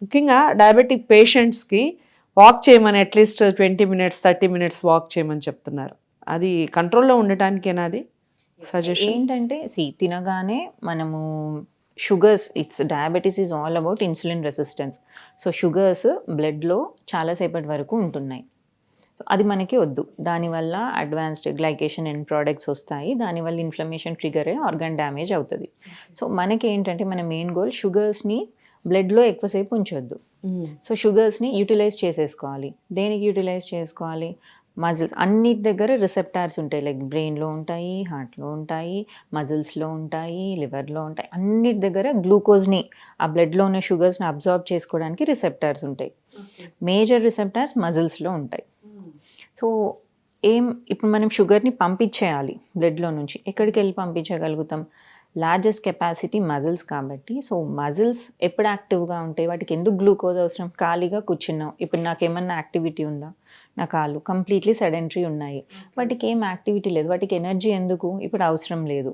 ముఖ్యంగా డయాబెటిక్ పేషెంట్స్కి వాక్ చేయమని అట్లీస్ట్ 20 minutes 30 minutes వాక్ చేయమని చెప్తున్నారు. అది కంట్రోల్లో ఉండటానికేనా అది సజెషన్? ఏంటంటే తినగానే మనము sugars, it's diabetes is all about insulin resistance. So sugars బ్లడ్లో చాలాసేపటి వరకు ఉంటున్నాయి. సో అది మనకి వద్దు. దానివల్ల అడ్వాన్స్డ్ గ్లైకేషన్ ఎండ్ ప్రోడక్ట్స్ వస్తాయి. దానివల్ల ఇన్ఫ్లమేషన్ ట్రిగర్ అయ్యి ఆర్గాన్ డ్యామేజ్ అవుతుంది. సో మనకి ఏంటంటే మన మెయిన్ గోల్ షుగర్స్ని బ్లడ్లో ఎక్కువసేపు ఉంచొద్దు. సో షుగర్స్ని యూటిలైజ్ చేసేసుకోవాలి. దేనికి యూటిలైజ్ చేసుకోవాలి? మజిల్స్ అన్నిటి దగ్గర రిసెప్టార్స్ ఉంటాయి. లైక్ బ్రెయిన్లో ఉంటాయి, హార్ట్లో ఉంటాయి, మజిల్స్లో ఉంటాయి, లివర్లో ఉంటాయి. అన్నిటి దగ్గర గ్లూకోజ్ని, ఆ బ్లడ్లో ఉన్న షుగర్స్ని అబ్జార్బ్ చేసుకోవడానికి రిసెప్టార్స్ ఉంటాయి. మేజర్ రిసెప్టార్స్ మజిల్స్లో ఉంటాయి. సో ఇప్పుడు మనం షుగర్ని పంపించేయాలి బ్లడ్లో నుంచి. ఎక్కడికి వెళ్ళి పంపించగలుగుతాం? లార్జెస్ట్ కెపాసిటీ మజిల్స్ కాబట్టి. సో మజిల్స్ ఎప్పుడు యాక్టివ్గా ఉంటాయి? వాటికి ఎందుకు గ్లూకోజ్ అవసరం? ఖాళీగా కూర్చున్నాం. ఇప్పుడు నాకేమన్నా యాక్టివిటీ ఉందా? నా కాళ్ళు కంప్లీట్లీ సెడెంటరీ ఉన్నాయి. వాటికి ఏం యాక్టివిటీ లేదు. వాటికి ఎనర్జీ ఎందుకు? ఇప్పుడు అవసరం లేదు.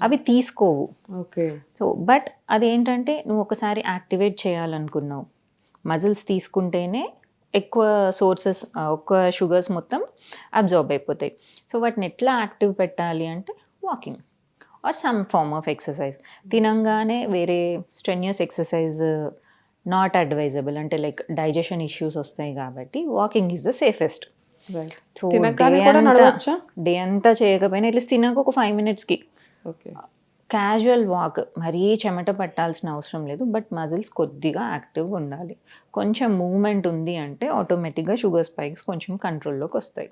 అవి తీసుకోవు. ఓకే. సో బట్ అదేంటంటే నువ్వు ఒకసారి యాక్టివేట్ చేయాలనుకున్నావు, మజిల్స్ తీసుకుంటేనే ఎక్కువ సోర్సెస్, ఒక్క షుగర్స్ మొత్తం అబ్జార్బ్ అయిపోతాయి. సో వాటిని ఎట్లా యాక్టివ్ పెట్టాలి అంటే walking or some form of exercise. తినంగానే వేరే స్ట్రెన్యూస్ ఎక్సర్సైజ్ నాట్ అడ్వైజబుల్. అంటే లైక్ డైజెషన్ ఇష్యూస్ వస్తాయి కాబట్టి walking is the safest. So day అంతా చేయకపోయినా అట్లీస్ట్ తిన్నాక ఒక 5 minutesకి క్యాజువల్ వాక్. మరీ చెమట పట్టాల్సిన అవసరం లేదు. బట్ మజిల్స్ కొద్దిగా యాక్టివ్గా ఉండాలి. కొంచెం మూమెంట్ ఉంది అంటే ఆటోమేటిక్గా షుగర్ స్పైక్స్ కొంచెం కంట్రోల్లోకి వస్తాయి.